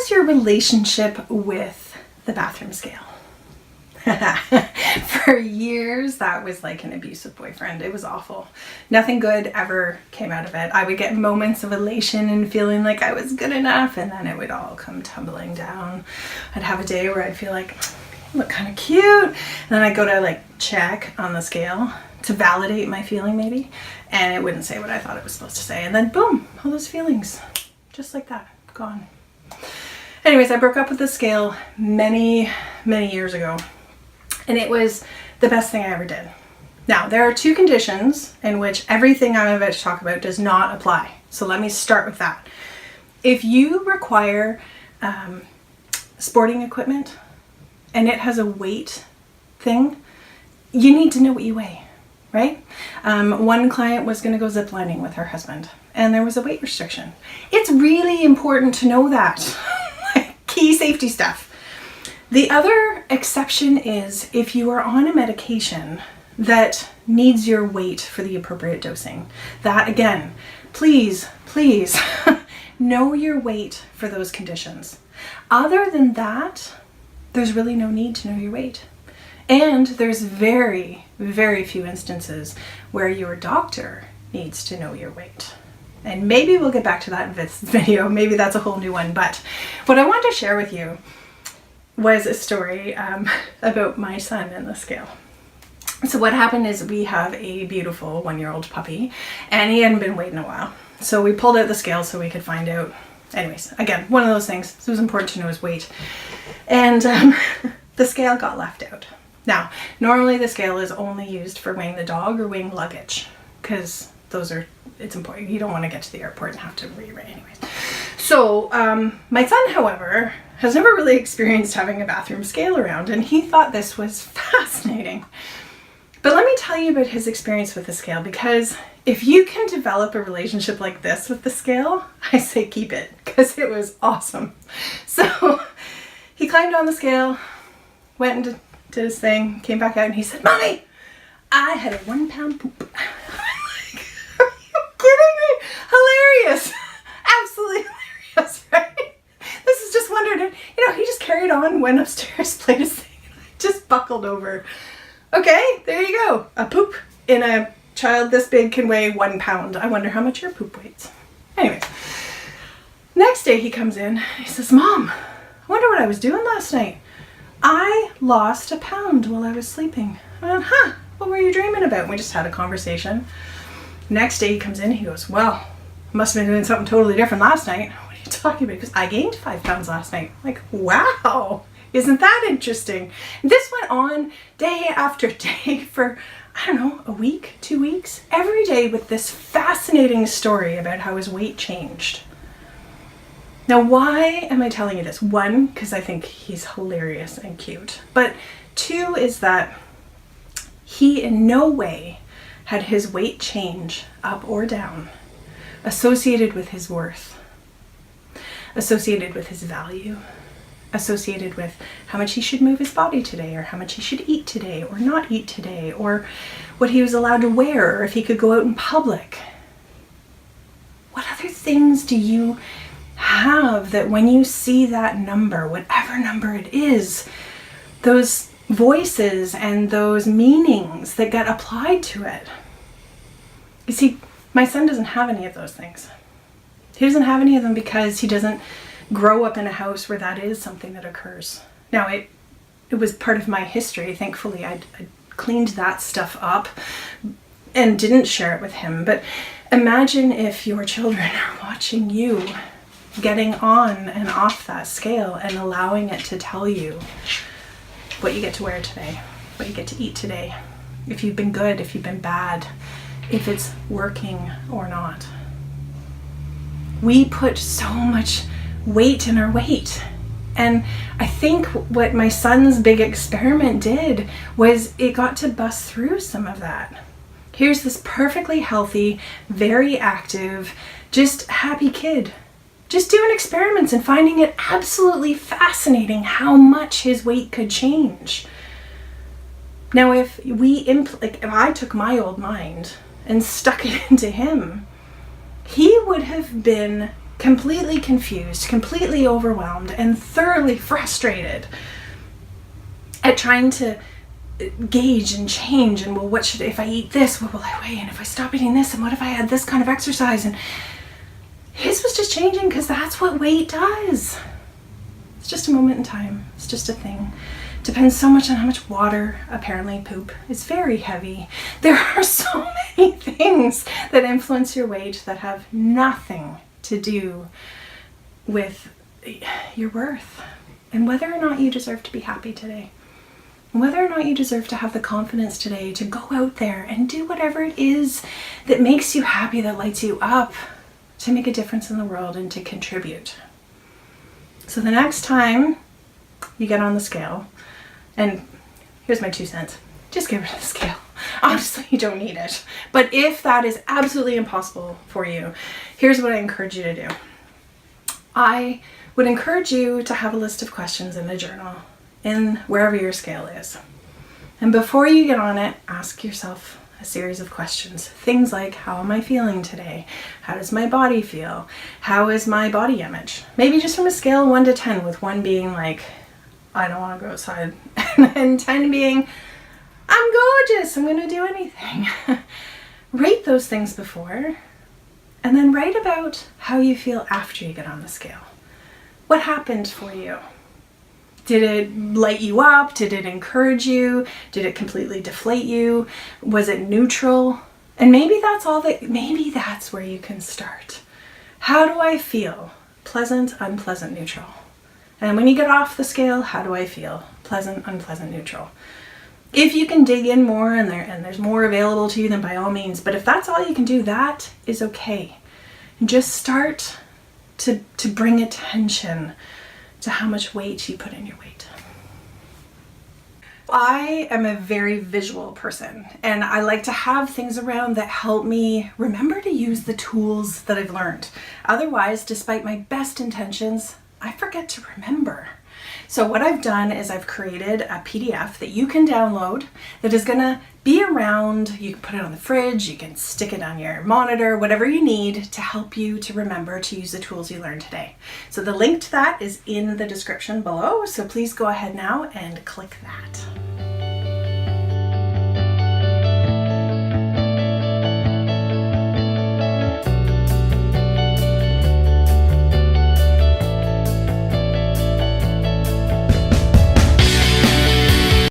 was your relationship with the bathroom scale? For years, that was like an abusive boyfriend. It was awful. Nothing good ever came out of it. I would get moments of elation and feeling like I was good enough, and then it would all come tumbling down. I'd have a day where I'd feel like, I look kind of cute, and then I'd go to like check on the scale to validate my feeling maybe, and it wouldn't say what I thought it was supposed to say, and then boom, all those feelings, just like that, gone. Anyways, I broke up with the scale many years ago, and it was the best thing I ever did. Now, there are two conditions in which everything I'm about to talk about does not apply. So let me start with that. If you require sporting equipment and it has a weight thing, you need to know what you weigh, right? One client was going to go ziplining with her husband, and there was a weight restriction. It's really important to know that. Key safety stuff. The other exception is if you are on a medication that needs your weight for the appropriate dosing. That again, please know your weight for those conditions. Other than that, there's really no need to know your weight. And there's very few instances where your doctor needs to know your weight. And maybe we'll get back to that in this video. Maybe that's a whole new one. But what I want to share with you was a story about my son and the scale. So what happened is we have a beautiful 1-year-old puppy, and he hadn't been weighed in a while. So we pulled out the scale so we could find out. Anyways, again, one of those things. So it was important to know his weight. And the scale got left out. Now, normally the scale is only used for weighing the dog or weighing luggage, because it's important. You don't want to get to the airport and have to re-weigh anyways. So my son, however, has never really experienced having a bathroom scale around, and he thought this was fascinating. But let me tell you about his experience with the scale, because if you can develop a relationship like this with the scale, I say keep it, because it was awesome. So he climbed on the scale, went and did his thing, came back out, and he said, "Mommy, I had a 1 pound poop." I'm like, are you kidding me? Hilarious. Absolutely hilarious, right? This is just wondered. He just carried on, went upstairs, played his thing, just buckled over. Okay, there you go. A poop in a child this big can weigh 1 pound. I wonder how much your poop weighs. Anyways, next day he comes in, he says, "Mom, I wonder what I was doing last night. I lost 1 pound while I was sleeping." I went, what were you dreaming about? And we just had a conversation. Next day he comes in, he goes, "Well, I must have been doing something totally different last night." "What are you talking about?" Because I gained 5 pounds last night. I'm like, wow, isn't that interesting? And this went on day after day for, I don't know, a week, 2 weeks, every day with this fascinating story about how his weight changed. Now, why am I telling you this? One, because I think he's hilarious and cute. But two is that he in no way had his weight change up or down associated with his worth, associated with his value, associated with how much he should move his body today, or how much he should eat today or not eat today, or what he was allowed to wear, or if he could go out in public. What other things do you have that when you see that number, whatever number it is, those voices and those meanings that get applied to it? You see, my son doesn't have any of those things. He doesn't have any of them because he doesn't grow up in a house where that is something that occurs. Now, it was part of my history. Thankfully, I cleaned that stuff up and didn't share it with him. But imagine if your children are watching you getting on and off that scale and allowing it to tell you what you get to wear today, what you get to eat today, if you've been good, if you've been bad, if it's working or not. We put so much weight in our weight. And I think what my son's big experiment did was it got to bust through some of that. Here's this perfectly healthy, very active, just happy kid, just doing experiments and finding it absolutely fascinating how much his weight could change. Now, if I took my old mind and stuck it into him, he would have been completely confused, completely overwhelmed, and thoroughly frustrated at trying to gauge and change, and well, what should, if I eat this, what will I weigh? And if I stop eating this, and what if I add this kind of exercise? And his was just changing because that's what weight does. It's just a moment in time. It's just a thing. Depends so much on how much water, apparently poop is very heavy. There are so many things that influence your weight that have nothing to do with your worth and whether or not you deserve to be happy today. Whether or not you deserve to have the confidence today to go out there and do whatever it is that makes you happy, that lights you up, to make a difference in the world and to contribute. So the next time you get on the scale, and here's my 2 cents, just get rid of the scale. Honestly, you don't need it. But if that is absolutely impossible for you, here's what I encourage you to do. I would encourage you to have a list of questions in a journal, in wherever your scale is. And before you get on it, ask yourself a series of questions. Things like, how am I feeling today? How does my body feel? How is my body image? Maybe just from a scale of 1 to 10, with 1 being like, I don't want to go outside, and 10 being, I'm gorgeous, I'm going to do anything. Rate those things before, and then write about how you feel after you get on the scale. What happened for you? Did it light you up? Did it encourage you? Did it completely deflate you? Was it neutral? And maybe that's where you can start. How do I feel? Pleasant, unpleasant, neutral. And when you get off the scale, how do I feel? Pleasant, unpleasant, neutral. If you can dig in more and there's more available to you, then by all means. But if that's all you can do, that is okay. And just start to bring attention to how much weight you put in your weight. I am a very visual person, and I like to have things around that help me remember to use the tools that I've learned. Otherwise, despite my best intentions, I forget to remember. So what I've done is I've created a PDF that you can download that is gonna be around. You can put it on the fridge, you can stick it on your monitor, whatever you need to help you to remember to use the tools you learned today. So the link to that is in the description below, so please go ahead now and click that.